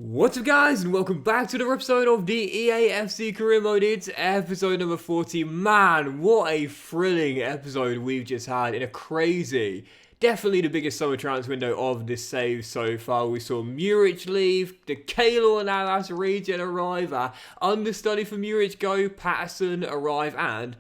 What's up guys, and welcome back to another episode of the EAFC Career Mode. It's episode number 40. Man, what a thrilling episode we've just had in a crazy, definitely the biggest summer transfer window of this save so far. We saw Muric leave, the Keylor now as a regen arrive, understudy for Muric go, Patterson arrive, and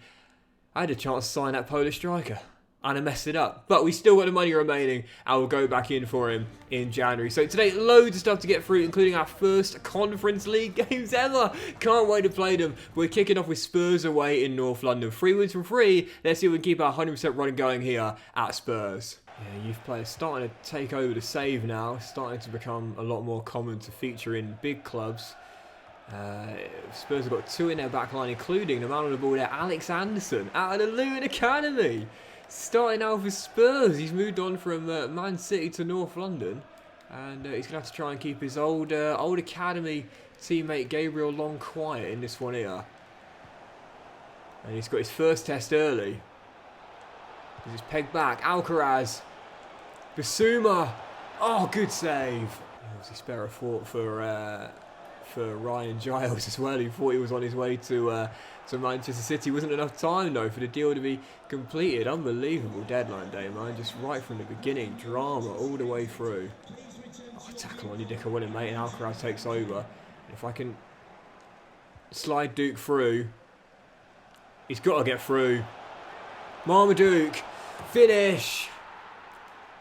I had a chance to sign that Polish striker. And I messed it up. But we still got the money remaining. I will go back in for him in January. So today, loads of stuff to get through, including our first Conference League games ever. Can't wait to play them. We're kicking off with Spurs away in North London. 3 wins from 3. Let's see if we can keep our 100% run going here at Spurs. Yeah, youth players starting to take over the save now. Starting to become a lot more common to feature in big clubs. Spurs have got 2 in their back line, including the man on the ball there, Alex Anderson, out of the Luton Academy. Starting out for Spurs. He's moved on from Man City to North London, and he's going to have to try and keep his old academy teammate Gabriel Long quiet in this one here. And he's got his first test early. He's just pegged back. Alcaraz. Basuma. Oh, good save. Obviously spare a thought for Ryan Giles as well. He thought he was on his way to Manchester City. Wasn't enough time though for the deal to be completed. Unbelievable deadline day, man. Just right from the beginning, drama all the way through. Oh, tackle on your dick, I wouldn't, mate. And Alcaraz takes over. If I can slide Duke through, he's got to get through. Marmaduke, finish.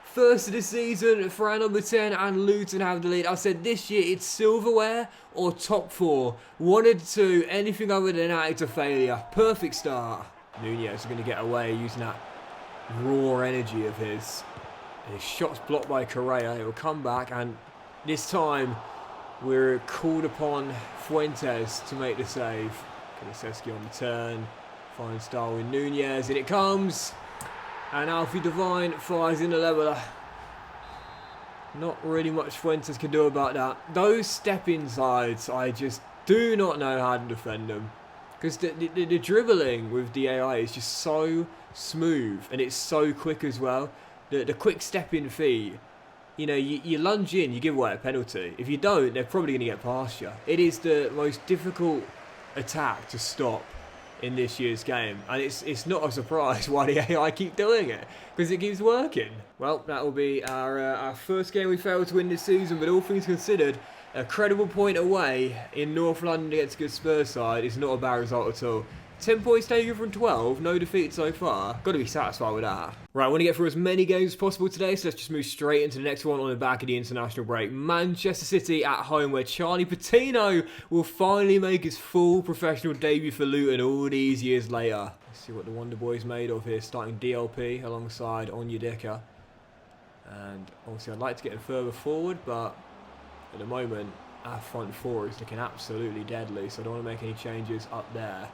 First of the season for our number 10, and Luton have the lead. I said this year it's silverware or top 4. 1 of the 2, anything other than that, it's a failure. Perfect start. Nunez is going to get away using that raw energy of his. And his shot's blocked by Correa. It will come back, and this time we're called upon Fuentes to make the save. Kulusevski on the turn. Finds Darwin Nunez, and it comes. And Alfie Devine fires in the leveller. Not really much Fuentes can do about that. Those step-in sides, I just do not know how to defend them. Because the dribbling with the AI is just so smooth, and it's so quick as well. The quick step-in feet, you know, you lunge in, you give away a penalty. If you don't, they're probably going to get past you. It is the most difficult attack to stop in this year's game, and it's not a surprise why the AI keep doing it, because it keeps working. Well, that will be our first game we failed to win this season, but all things considered, a credible point away in North London against a good Spurs side is not a bad result at all. 10 points taken from 12, no defeat so far. Got to be satisfied with that. Right, I want to get through as many games as possible today, so let's just move straight into the next one on the back of the international break. Manchester City at home, where Charlie Patino will finally make his full professional debut for Luton all these years later. Let's see what the Wonder Boy's made of here, starting DLP alongside Onyedika. And obviously I'd like to get him further forward, but at the moment our front 4 is looking absolutely deadly, so I don't want to make any changes up there.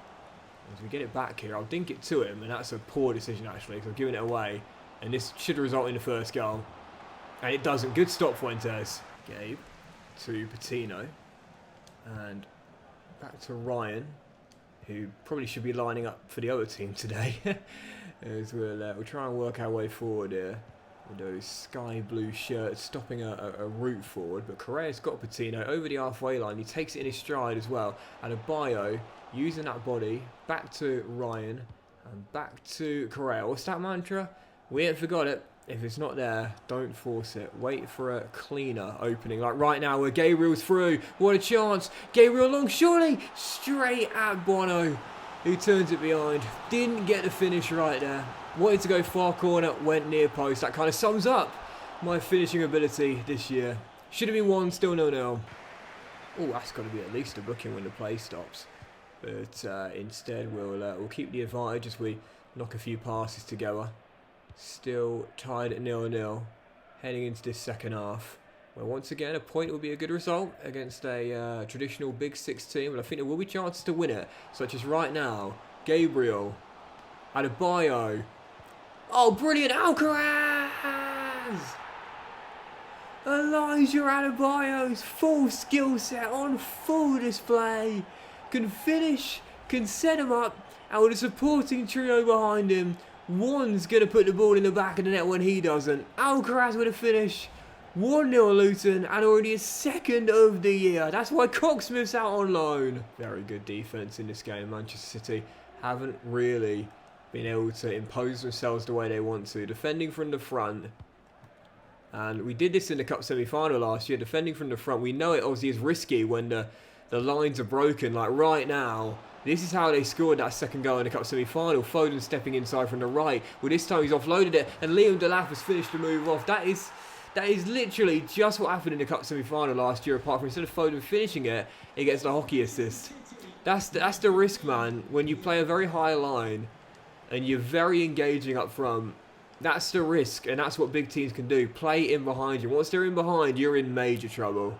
As we get it back here, I'll dink it to him, and that's a poor decision actually, because I've given it away, and this should result in the first goal. And it doesn't. Good stop, Fuentes. Gabe to Patino, and back to Ryan, who probably should be lining up for the other team today. As we'll try and work our way forward here with those sky blue shirts, stopping a route forward. But Correa's got Patino over the halfway line. He takes it in his stride as well. And a bio using that body, back to Ryan, and back to Correa. What's that mantra? We ain't forgot it. If it's not there, don't force it. Wait for a cleaner opening. Like right now, where Gabriel's through. What a chance. Gabriel long, surely. Straight at Bono, who turns it behind. Didn't get the finish right there. Wanted to go far corner, went near post. That kind of sums up my finishing ability this year. Should have been 1, still 0-0. Oh, that's got to be at least a booking when the play stops. But instead, we'll keep the advantage as we knock a few passes together. Still tied at 0-0, heading into this second half. Where once again, a point will be a good result against a traditional Big 6 team. And I think there will be chances to win it, such as right now. Gabriel, Adebayo. Oh, brilliant, Alcaraz! Elijah Adebayo's full skill set on full display. Can finish, can set him up, and with a supporting trio behind him, one's going to put the ball in the back of the net when he doesn't. Alcaraz with a finish. 1-0 Luton, and already his second of the year. That's why Coxsmith's out on loan. Very good defence in this game. Manchester City haven't really been able to impose themselves the way they want to. Defending from the front. And we did this in the Cup semi-final last year. Defending from the front. We know it obviously is risky when the lines are broken. Like right now, this is how they scored that second goal in the Cup semi-final. Foden stepping inside from the right. Well, this time he's offloaded it, and Liam Delap has finished the move off. That is literally just what happened in the Cup semi-final last year, apart from instead of Foden finishing it, he gets the hockey assist. That's the risk, man. When you play a very high line and you're very engaging up front, that's the risk, and that's what big teams can do. Play in behind you. Once they're in behind, you're in major trouble.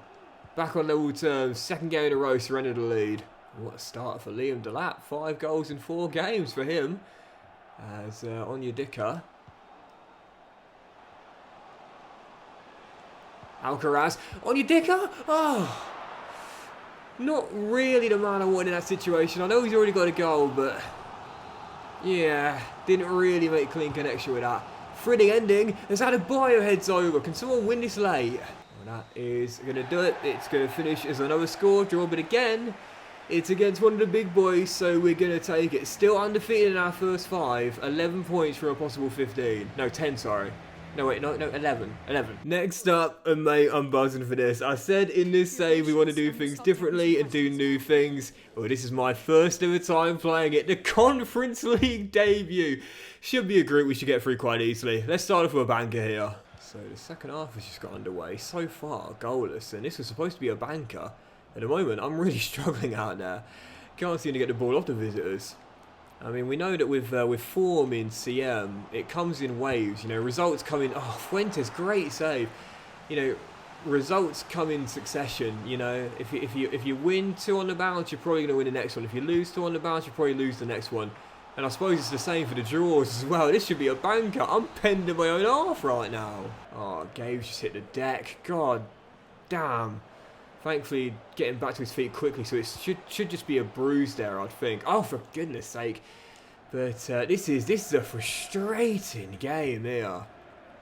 Back on level terms, second game in a row, surrendered the lead. What a start for Liam Delap. 5 goals in 4 games for him. As Onyedika. Alcaraz. Onyedika? Oh! Not really the man I wanted in that situation. I know he's already got a goal, but... yeah, didn't really make a clean connection with that. Thrilling ending. As Adebayo heads over. Can someone win this late? Well, that is going to do it. It's going to finish as another score draw, but again... it's against one of the big boys, so we're going to take it. Still undefeated in our first 5. 11 points from a possible 15. No, 10, sorry. No, wait, no, 11. 11. Next up, and mate, I'm buzzing for this. I said in this save we want to do things differently and do new things. Well, this is my first ever time playing it. The Conference League debut. Should be a group we should get through quite easily. Let's start off with a banker here. So the second half has just got underway. So far, goalless, and this was supposed to be a banker. At the moment, I'm really struggling out there. Can't seem to get the ball off the visitors. I mean, we know that with form in CM, it comes in waves. You know, results come in. Oh, Fuentes, great save. You know, results come in succession. You know, if you win 2 on the bounce, you're probably going to win the next one. If you lose 2 on the bounce, you probably lose the next one. And I suppose it's the same for the draws as well. This should be a banker. I'm penned in my own half right now. Oh, Gabe's just hit the deck. God damn. Thankfully, getting back to his feet quickly, so it should just be a bruise there, I'd think. Oh, for goodness sake. But this is a frustrating game here.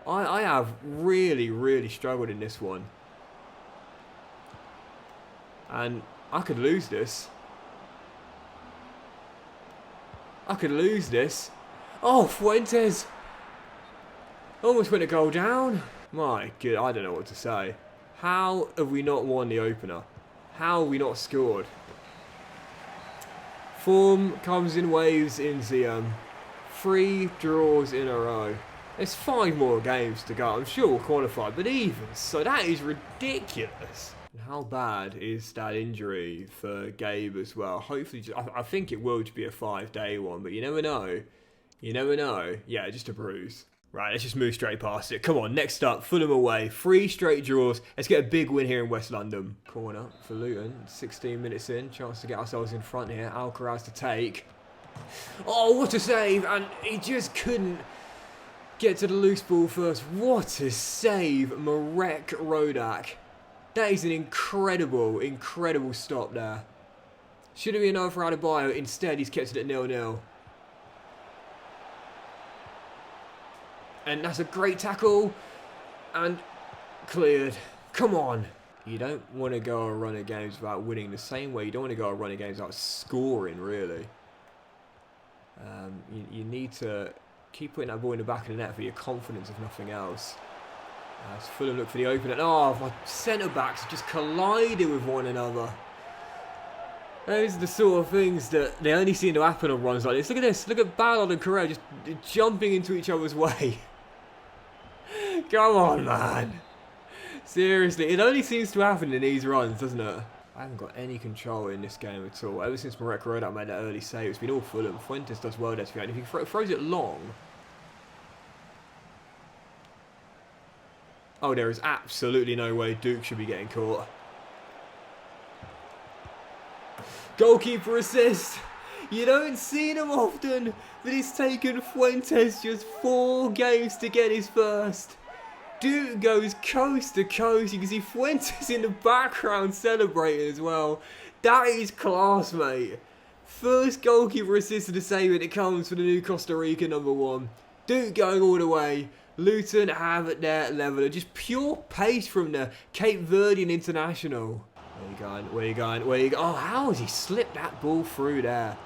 I have really struggled in this one. And I could lose this. I could lose this. Oh, Fuentes. Almost went a goal down. My God, I don't know what to say. How have we not won the opener? How have we not scored? Form comes in waves in CM. 3 draws in a row. There's 5 more games to go. I'm sure we'll qualify, but even so, that is ridiculous. And how bad is that injury for Gabe as well? Hopefully, I think it will just be a 5-day one, but you never know. You never know. Yeah, just a bruise. Right, let's just move straight past it. Come on, next up, Fulham away. 3 straight draws. Let's get a big win here in West London. Corner for Luton. 16 minutes in. Chance to get ourselves in front here. Alcaraz to take. Oh, what a save. And he just couldn't get to the loose ball first. What a save, Marek Rodak. That is an incredible stop there. Should have been another for Adebayo. Instead, he's kept it at 0-0. And that's a great tackle. And cleared. Come on. You don't want to go a run of games without winning the same way. You don't want to go a run of games without scoring, really. You need to keep putting that ball in the back of the net for your confidence, if nothing else. As Fulham look for the opener. Oh, my centre-backs just collided with one another. Those are the sort of things that they only seem to happen on runs like this. Look at this. Look at Ballard and Correa just jumping into each other's way. Come on, man. Seriously, it only seems to happen in these runs, doesn't it? I haven't got any control in this game at all. Ever since Marek Rodak made that early save, it's been all Fulham. Fuentes does well there, to be honest. If he throws it long... oh, there is absolutely no way Duke should be getting caught. Goalkeeper assist. You don't see them often, but it's taken Fuentes just 4 games to get his first. Duke goes coast to coast. You can see Fuentes in the background celebrating as well. That is class, mate. First goalkeeper assist of the save when it comes for the new Costa Rica #1. Duke going all the way. Luton have their leveler. Just pure pace from the Cape Verdean international. Where you going? Where you going? Where you going? Oh, how has he slipped that ball through there?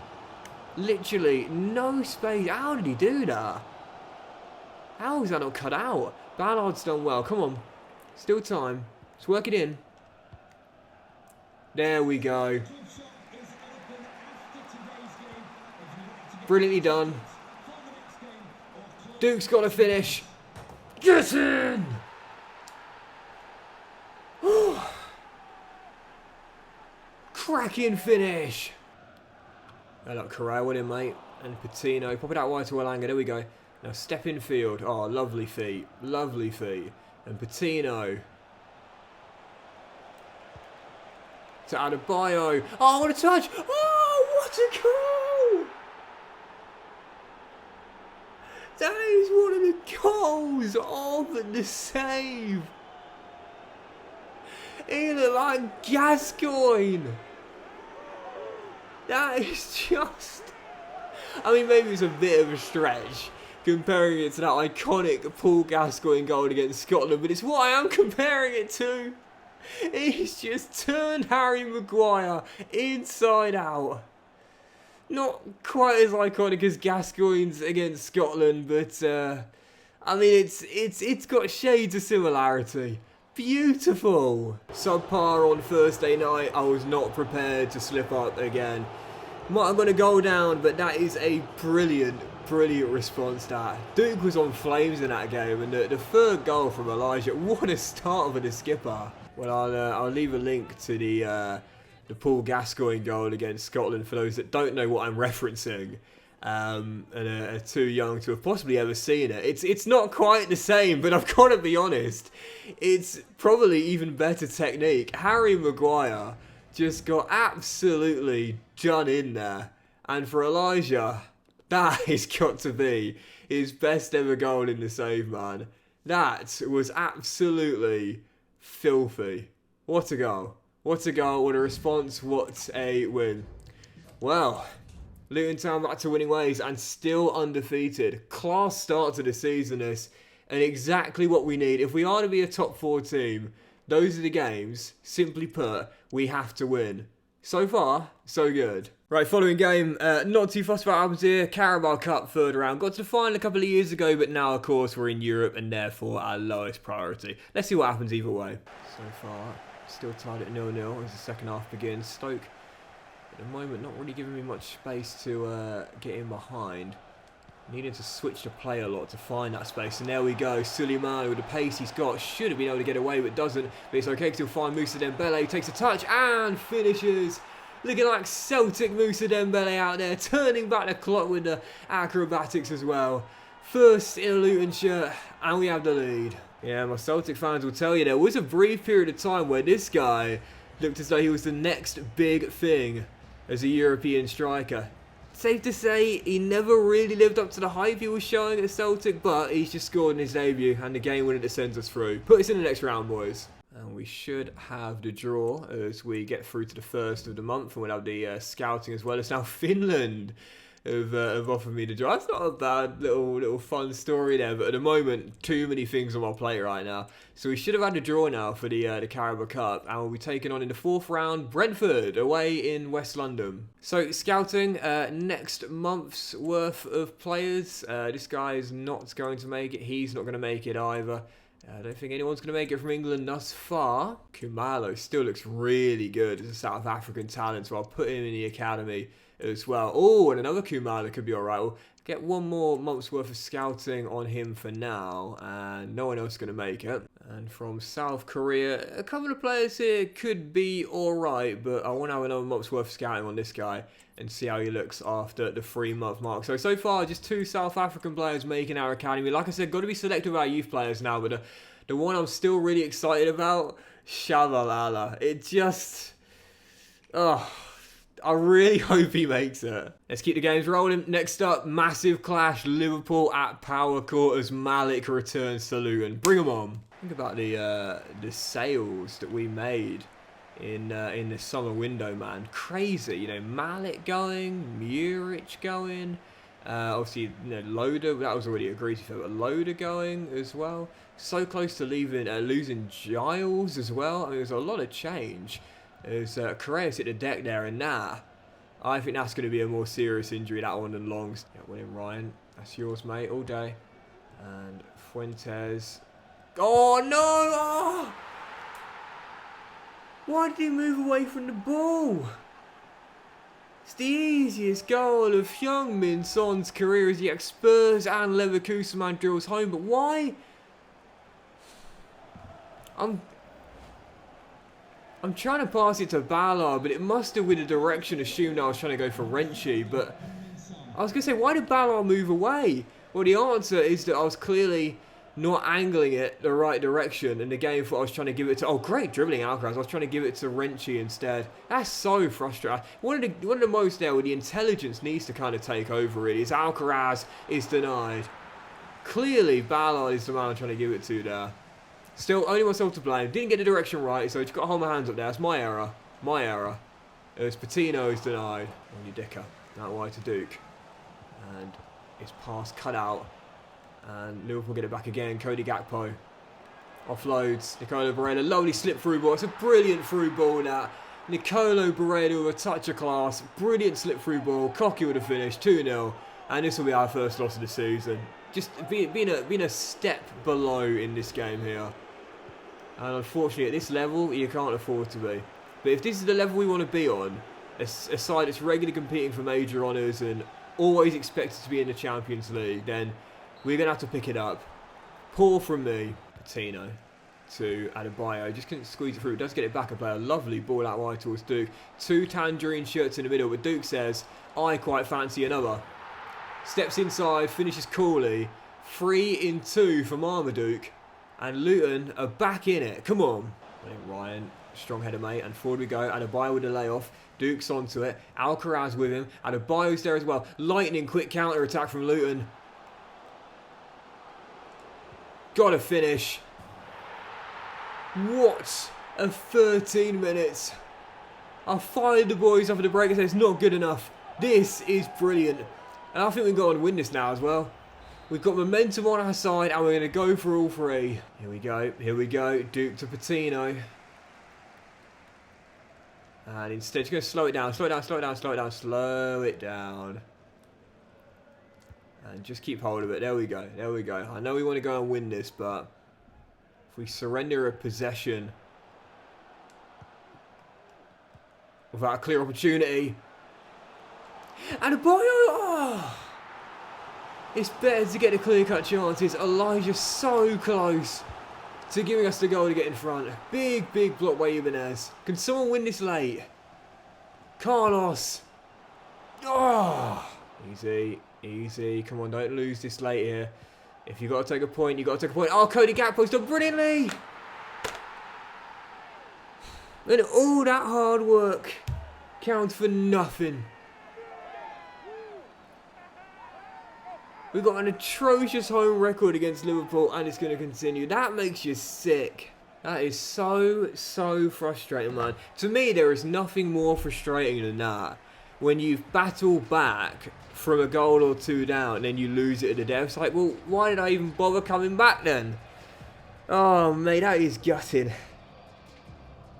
Literally no space. How did he do that? How is that not cut out? Ballard's done well. Come on. Still time. Let's work it in. There we go. Brilliantly done. Duke's got to finish. Get in! Cracking finish. Oh, look, Correa went in, mate. And Patino. Pop it out wide to Alanga. There we go. Now step in field. Oh, lovely feet. Lovely feet. And Patino. To Adebayo. Oh, what a touch. Oh, what a goal. That is one of the goals of the save. He looked like Gascoigne. That is just... I mean, maybe it's a bit of a stretch comparing it to that iconic Paul Gascoigne goal against Scotland, but it's what I am comparing it to. He's just turned Harry Maguire inside out. Not quite as iconic as Gascoigne's against Scotland, but I mean, it's got shades of similarity. Beautiful. Subpar on Thursday night. I was not prepared to slip up again. Might have gone a goal down, but that is a brilliant response to that. Duke was on flames in that game, and the third goal from Elijah, what a start for the skipper. Well, I'll leave a link to the Paul Gascoigne goal against Scotland for those that don't know what I'm referencing. And are too young to have possibly ever seen it. It's not quite the same, but I've got to be honest, it's probably even better technique. Harry Maguire just got absolutely done in there, and for Elijah, that has got to be his best ever goal in the save, man. That was absolutely filthy. What a goal. What a goal, what a response, what a win. Well, Luton Town back to winning ways and still undefeated. Class start to the season this, and exactly what we need. If we are to be a top 4 team, those are the games, simply put, we have to win. So far, so good. Right, following game, not too fussed about what happens here. Carabao Cup, third round. Got to the final a couple of years ago, but now, of course, we're in Europe and therefore our lowest priority. Let's see what happens either way. So far, still tied at 0-0 as the second half begins. Stoke, at the moment, not really giving me much space to get in behind. Needing to switch to play a lot to find that space. And there we go. Suleiman with the pace he's got. Should have been able to get away, but doesn't. But it's okay because he'll find Moussa Dembele. Takes a touch and finishes. Looking like Celtic Moussa Dembele out there. Turning back the clock with the acrobatics as well. First in a Luton shirt. And we have the lead. Yeah, my Celtic fans will tell you there was a brief period of time where this guy looked as though he was the next big thing as a European striker. Safe to say, he never really lived up to the hype he was showing at Celtic, but he's just scored in his debut and the game winner that sends us through. Put us in the next round, boys. And we should have the draw as we get through to the first of the month, and we'll have the scouting as well. It's now Finland have offered me the draw. That's not a bad little fun story there, but at the moment, too many things on my plate right now. So we should have had a draw now for the Carabao Cup, and we'll be taking on in the fourth round Brentford away in West London. So scouting, next month's worth of players. This guy is not going to make it. He's not going to make it either. I don't think anyone's going to make it from England thus far. Kumalo still looks really good as a South African talent, so I'll put him in the academy as well. Oh, and another Kumalo could be alright. We'll get one more month's worth of scouting on him for now, and no one else is going to make it. And from South Korea, a couple of players here could be alright, but I want to have another month's worth of scouting on this guy and see how he looks after the 3-month mark. So far, just 2 South African players making our academy. Like I said, got to be selective about youth players now, but the one I'm still really excited about, Shabalala. It just... I really hope he makes it. Let's keep the games rolling. Next up, massive clash. Liverpool at Power Court as Malik returns to Luton. Bring him on. Think about the sales that we made in this summer window, man. Crazy, you know. Malik going, Muric going, Obviously, Loader, that was already agreed to, but Loader going as well. So close to losing Giles as well. I mean, there's a lot of change. There's Correa's hit the deck there, and I think that's going to be a more serious injury, that one, than Long's. Yeah, William Ryan, that's yours, mate, all day. And Fuentes. Oh, no! Oh! Why did he move away from the ball? It's the easiest goal of Heung-min Son's career as he Spurs and Leverkusen man drills home, but why? I'm trying to pass it to Ballard, but it must have, with the direction, assumed I was trying to go for Renchi, but I was going to say, why did Ballard move away? Well, the answer is that I was clearly not angling it the right direction, and the game thought I was trying to give it to... Oh, great dribbling Alcaraz. I was trying to give it to Renchi instead. That's so frustrating. One of the most there where the intelligence needs to kind of take over it is Alcaraz is denied. Clearly, Ballard is the man I'm trying to give it to there. Still, only myself to blame. Didn't get the direction right, so I just got to hold my hands up there. It's my error. My error. It was Patino is denied. On Udica. That wide to Duke. And his pass cut out. And Liverpool get it back again. Cody Gakpo offloads. Nicolo Barella, lovely slip through ball. It's a brilliant through ball now. Nicolo Barella with a touch of class. Brilliant slip through ball. Cocky would have finished 2-0. And this will be our first loss of the season. Just being a step below in this game here. And unfortunately at this level you can't afford to be. But if this is the level we want to be on, a side that's regularly competing for major honours and always expected to be in the Champions League, then we're going to have to pick it up. Poor from me. Patino to Adebayo. Just couldn't squeeze it through. Does get it back up. A lovely ball out wide towards Duke. 2 tangerine shirts in the middle. But Duke says, I quite fancy another. Steps inside. Finishes coolly. 3-2 for Marmaduke. And Luton are back in it. Come on. Ryan. Strong header, mate. And forward we go. Adebayo with a layoff. Duke's onto it. Alcaraz with him. Adebayo's there as well. Lightning quick counter attack from Luton. Got to finish. What a 13 minutes. I fired the boys after the break and said it's not good enough. This is brilliant. And I think we've got to win this now as well. We've got momentum on our side and we're going to go for all 3. Here we go. Here we go. Duke to Patino. And instead, just going to slow it down. Slow it down, slow it down, slow it down, slow it down. And just keep hold of it. There we go. There we go. I know we want to go and win this, but if we surrender a possession without a clear opportunity. And a boy. Oh, it's better to get the clear-cut chances. Elijah's so close to giving us the goal to get in front. Big, big block by Ibanez. Can someone win this late? Carlos. Oh, easy. Easy. Come on, don't lose this late here. If you've got to take a point, you've got to take a point. Oh, Cody Gakpo's done brilliantly. And all that hard work counts for nothing. We've got an atrocious home record against Liverpool and it's going to continue. That makes you sick. That is so, so frustrating, man. To me, there is nothing more frustrating than that. When you've battled back from a goal or 2 down and then you lose it at the death. It's like, well, why did I even bother coming back then? Oh, mate, that is gutting.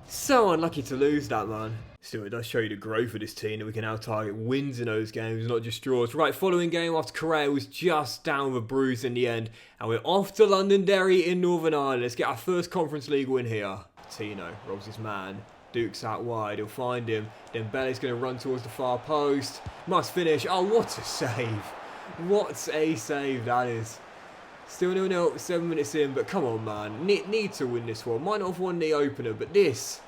So unlucky to lose that, man. Still, it does show you the growth of this team that we can now target wins in those games, not just draws. Right, following game after Correa was just down with a bruise in the end. And we're off to Londonderry in Northern Ireland. Let's get our first Conference League win here. Tino rolls his man. Duke's out wide, he'll find him. Dembele's going to run towards the far post. Must finish. Oh, what a save. What a save that is. Still 0-0, 7 minutes in, but come on, man. Need to win this one. Might not have won the opener, but this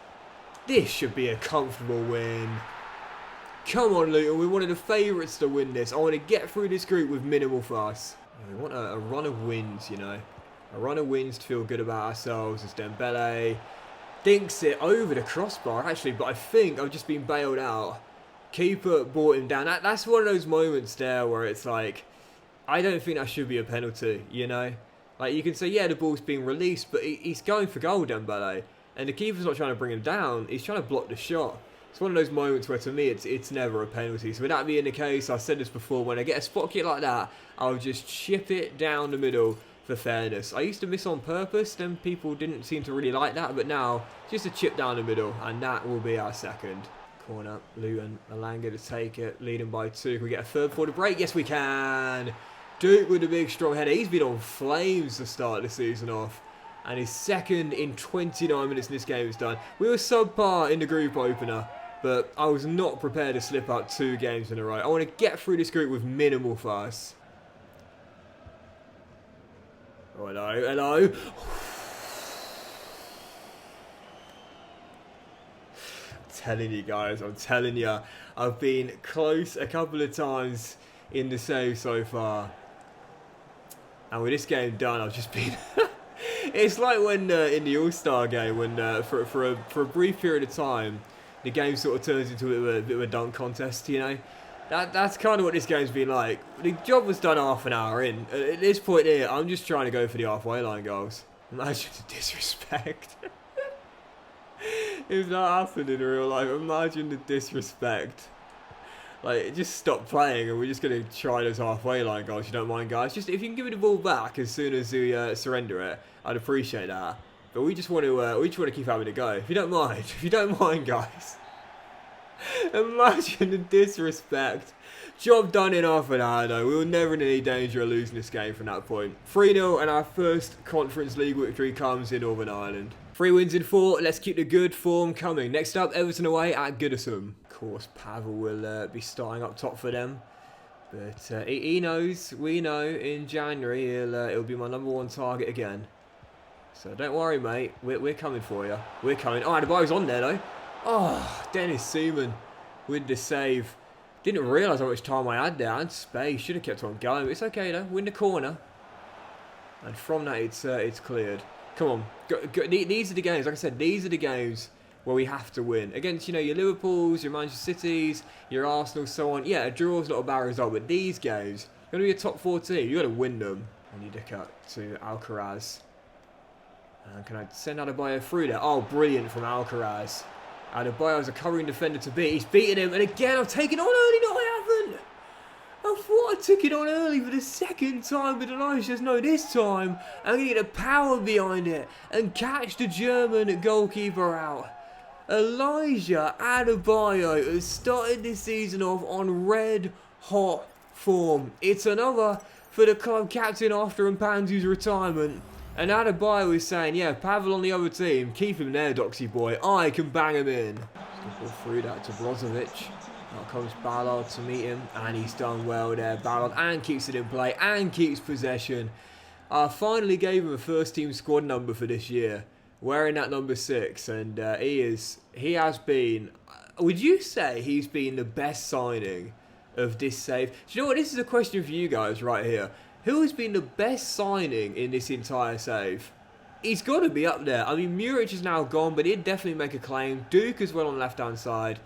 should be a comfortable win. Come on, Luton. We're one of the favourites to win this. I want to get through this group with minimal fuss. We want a run of wins, you know. A run of wins to feel good about ourselves as Dembele dinks it over the crossbar, actually, but I think I've just been bailed out. Keeper brought him down. That's one of those moments there where it's like, I don't think that should be a penalty, you know? Like, you can say, yeah, the ball's being released, but he's going for goal, Dembele. And the keeper's not trying to bring him down, he's trying to block the shot. It's one of those moments where to me it's never a penalty. So with that being the case, I said this before, when I get a spot kick like that, I'll just chip it down the middle for fairness. I used to miss on purpose, then people didn't seem to really like that, but now just a chip down the middle, and that will be our second. Corner, Luton, Alanga to take it, leading by 2. Can we get a third for the break? Yes, we can. Duke with a big strong header. He's been on flames to start the season off. And his second in 29 minutes in this game is done. We were subpar in the group opener, but I was not prepared to slip out 2 games in a row. I want to get through this group with minimal fuss. Oh, hello, hello. Telling you guys, I'm telling you, I've been close a couple of times in the save so far, and with this game done, I've just been it's like when in the All-Star game, when for a brief period of time the game sort of turns into a bit of a dunk contest, you know. That's kind of what this game's been like. The job was done half an hour in. At this point here, I'm just trying to go for the halfway line goals. Imagine the disrespect. If that happened in real life, imagine the disrespect. Like, just stop playing and we're just going to try those halfway line goals, you don't mind, guys. Just, if you can give me the ball back as soon as we surrender it, I'd appreciate that. But we just want to keep having a go. If you don't mind, guys. Imagine the disrespect. Job done in half an hour, though. We were never in any danger of losing this game from that point. 3-0, and our first Conference League victory comes in Northern Ireland. 3 wins in 4. Let's keep the good form coming. Next up, Everton away at Goodison. Of course, Pavel will be starting up top for them. But he knows, we know, in January he'll be my #1 target again. So don't worry, mate. We're coming for you. We're coming. Oh, Adebayo's on there, though. Oh, Dennis Seaman with the save. Didn't realise how much time I had there. I had space. Should have kept on going. But it's okay, though. Win the corner. And from that, it's cleared. Come on. Go. These are the games. Like I said, these are the games where we have to win. Against, you know, your Liverpools, your Manchester Cities, your Arsenal, so on. Yeah, a draw's not a bad result. But these games, you're going to be a top 4 team. You've got to win them. And you dick out to Alcaraz. And can I send Adebayo through there? Oh, brilliant from Alcaraz. Adebayo's a covering defender to beat. He's beaten him. And again, I've taken on early. No, I haven't. I thought I took it on early for the second time, but Elijah's no, this time I'm going to get the power behind it and catch the German goalkeeper out. Elijah Adebayo has started this season off on red hot form. It's another for the club captain after Mpanzu's retirement. And Adebayo is saying, yeah, Pavel on the other team, keep him there, Doxy boy. I can bang him in. Ball through that to Brozovic. Now comes Ballard to meet him, and he's done well there, Ballard, and keeps it in play, and keeps possession. I finally gave him a first team squad number for this year, wearing that number 6, and he has been, would you say he's been the best signing of this save? Do you know what, this is a question for you guys right here. Who has been the best signing in this entire save? He's got to be up there. I mean, Muric is now gone, but he'd definitely make a claim. Duke as well on the left-hand side.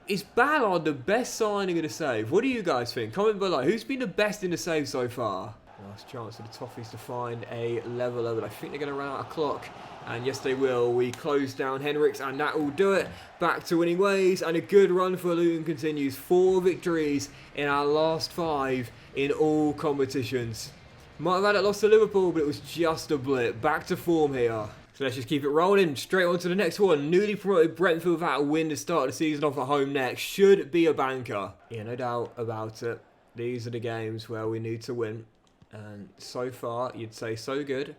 Is Ballard the best signing of the save? What do you guys think? Comment below. Who's been the best in the save so far? Last chance for the Toffees to find a leveller, but I think they're going to run out of clock. And yes, they will. We close down Henriks, and that will do it. Back to winning ways, and a good run for Luton continues. 4 victories in our last 5 in all competitions. Might have had it lost to Liverpool, but it was just a blip. Back to form here. So let's just keep it rolling. Straight on to the next one. Newly promoted Brentford without a win to start the season off at home next. Should be a banker. Yeah, no doubt about it. These are the games where we need to win. And so far, you'd say so good.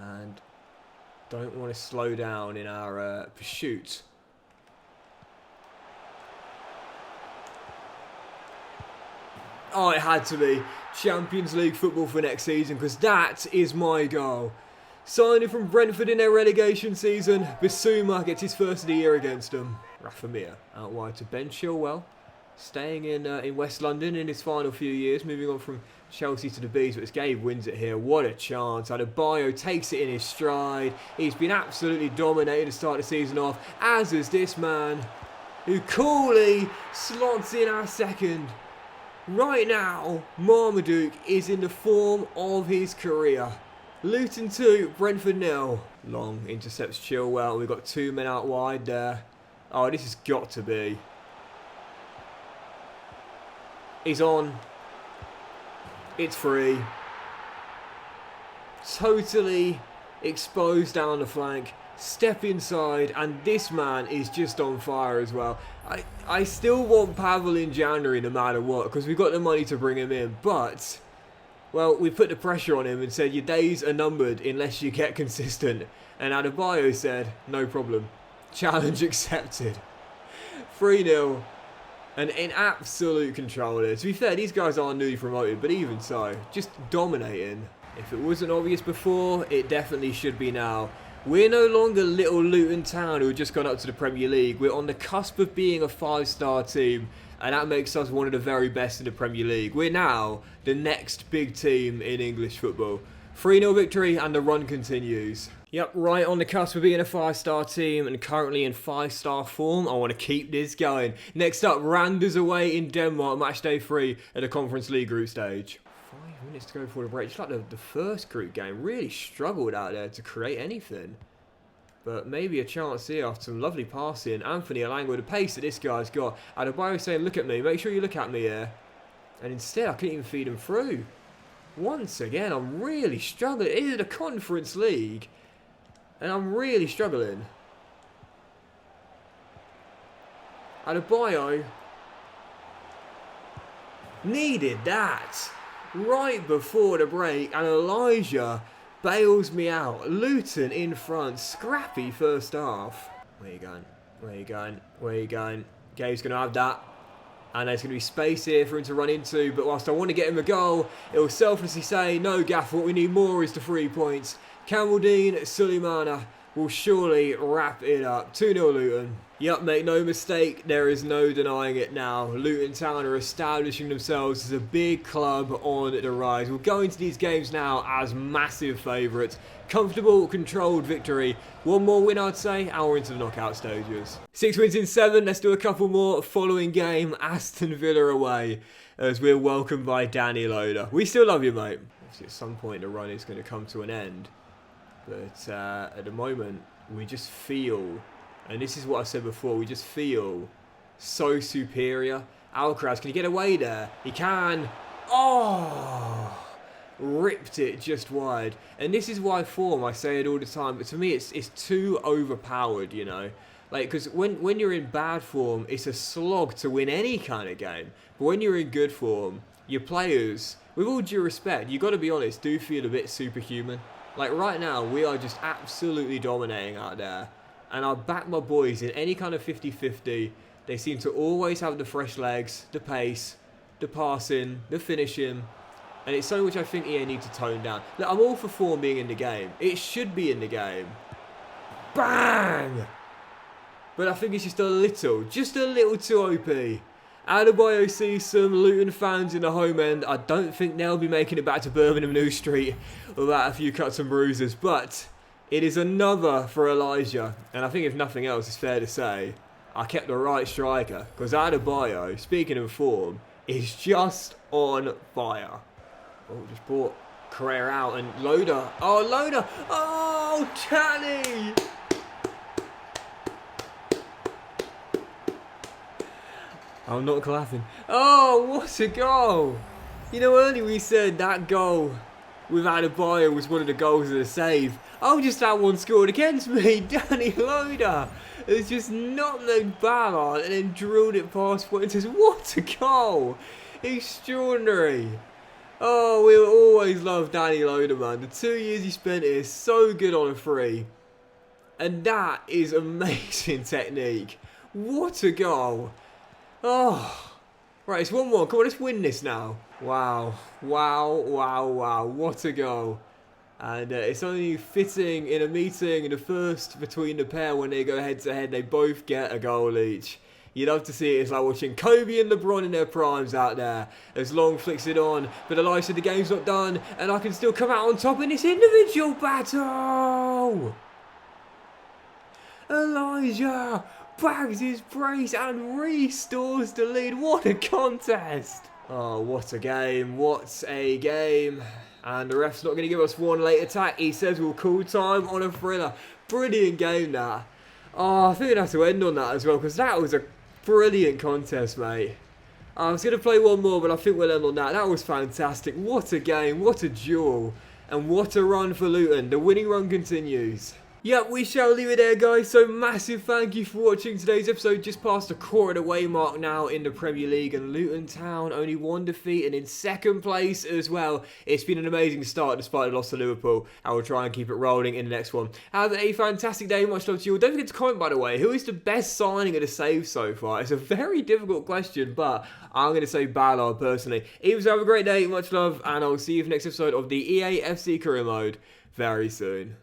And don't want to slow down in our pursuit. Oh, it had to be Champions League football for next season, because that is my goal. Signing from Brentford in their relegation season, Bissouma gets his first of the year against them. Rafa Mir out wide to Ben Chilwell, staying in West London in his final few years, moving on from Chelsea to the Bees, but it's Gabe wins it here. What a chance. Adebayo takes it in his stride. He's been absolutely dominated to start the season off, as is this man, who coolly slots in our second. Right now, Marmaduke is in the form of his career. Luton 2, Brentford 0. Long intercepts Chilwell. We've got 2 men out wide there. Oh, this has got to be. He's on. It's free. Totally exposed down the flank. Step inside, and this man is just on fire as well. I still want Pavel in January no matter what, because we've got the money to bring him in, but, well, we put the pressure on him and said your days are numbered unless you get consistent. And Adebayo said, no problem. Challenge accepted. 3-0. And in absolute control here. To be fair, these guys aren't newly promoted, but even so, just dominating. If it wasn't obvious before, it definitely should be now. We're no longer little Luton Town who have just gone up to the Premier League. We're on the cusp of being a 5-star team, and that makes us one of the very best in the Premier League. We're now the next big team in English football. 3-0 victory, and the run continues. Yep, right on the cusp of being a 5-star team and currently in 5-star form. I want to keep this going. Next up, Randers away in Denmark, match day 3 at the Conference League group stage. 5 minutes to go before the break. Just like the first group game, really struggled out there to create anything. But maybe a chance here after some lovely passing. Anthony Alanga with the pace that this guy's got. Adebayo saying, look at me, make sure you look at me here. And instead, I couldn't even feed him through. Once again, I'm really struggling. It is the Conference League. And I'm really struggling. Adebayo needed that right before the break, and Elijah bails me out. Luton in front, scrappy first half. Where you going? Where you going? Where you going? Gabe's going to have that. And there's going to be space here for him to run into, but whilst I want to get him a goal, it will selflessly say, no, Gaff, what we need more is the 3 points. Kamaldeen Suleimana will surely wrap it up. 2-0 Luton. Yep, make no mistake, there is no denying it now. Luton Town are establishing themselves as a big club on the rise. We'll go into these games now as massive favourites. Comfortable, controlled victory. One more win, I'd say, and we're into the knockout stages. 6 wins in 7. Let's do a couple more. Following game, Aston Villa away, as we're welcomed by Danny Loader. We still love you, mate. Obviously, at some point, the run is going to come to an end. But at the moment, we just feel, and this is what I said before, we just feel so superior. Alcaraz, can he get away there? He can. Oh! Ripped it just wide. And this is why form, I say it all the time, but to me it's too overpowered, you know. Like, because when you're in bad form, it's a slog to win any kind of game. But when you're in good form, your players, with all due respect, you got to be honest, do feel a bit superhuman. Like right now, we are just absolutely dominating out there. And I back my boys in any kind of 50-50. They seem to always have the fresh legs, the pace, the passing, the finishing. And it's something which I think EA need to tone down. Look, I'm all for form being in the game. It should be in the game. Bang! But I think it's just a little too OP. Adebayo sees some Luton fans in the home end. I don't think they'll be making it back to Birmingham New Street without a few cuts and bruises. But it is another for Elijah. And I think if nothing else, it's fair to say, I kept the right striker. Because Adebayo, speaking of form, is just on fire. Oh, just brought Correa out and Loader. Oh, Loader. Oh, Danny. I'm not clapping. Oh, what a goal. You know, earlier we said that goal with Adebayo was one of the goals of the save. Oh, just that one scored against me. Danny Loader has just knocked the ball on and then drilled it past Fuentes. What a goal. Extraordinary. Oh, we'll always love Danny Loader, man. The 2 years he spent here, so good on a free. And that is amazing technique. What a goal. Oh, right, it's 1-1. Come on, let's win this now. Wow, wow, wow, wow. What a goal. And it's only fitting in a meeting in the first between the pair when they go head to head. They both get a goal each. You'd love to see it. It's like watching Kobe and LeBron in their primes out there. As Long flicks it on, but Elijah said the game's not done, and I can still come out on top in this individual battle. Elijah bags his brace and restores the lead. What a contest. Oh, what a game. What a game. And the ref's not going to give us one late attack. He says we'll call time on a thriller. Brilliant game, that. Oh, I think we'd have to end on that as well, because that was a brilliant contest, mate. I was going to play one more, but I think we'll end on that. That was fantastic. What a game, what a duel, and what a run for Luton. The winning run continues. Yep, we shall leave it there, guys. So massive thank you for watching today's episode. Just past the quarter of the way mark now in the Premier League, and Luton Town only one defeat and in second place as well. It's been an amazing start despite the loss to Liverpool, and we'll try and keep it rolling in the next one. Have a fantastic day. Much love to you all. Don't forget to comment, by the way, who is the best signing of the save so far? It's a very difficult question, but I'm going to say Ballard personally. Either have a great day, much love, and I'll see you for the next episode of the EA FC Career Mode very soon.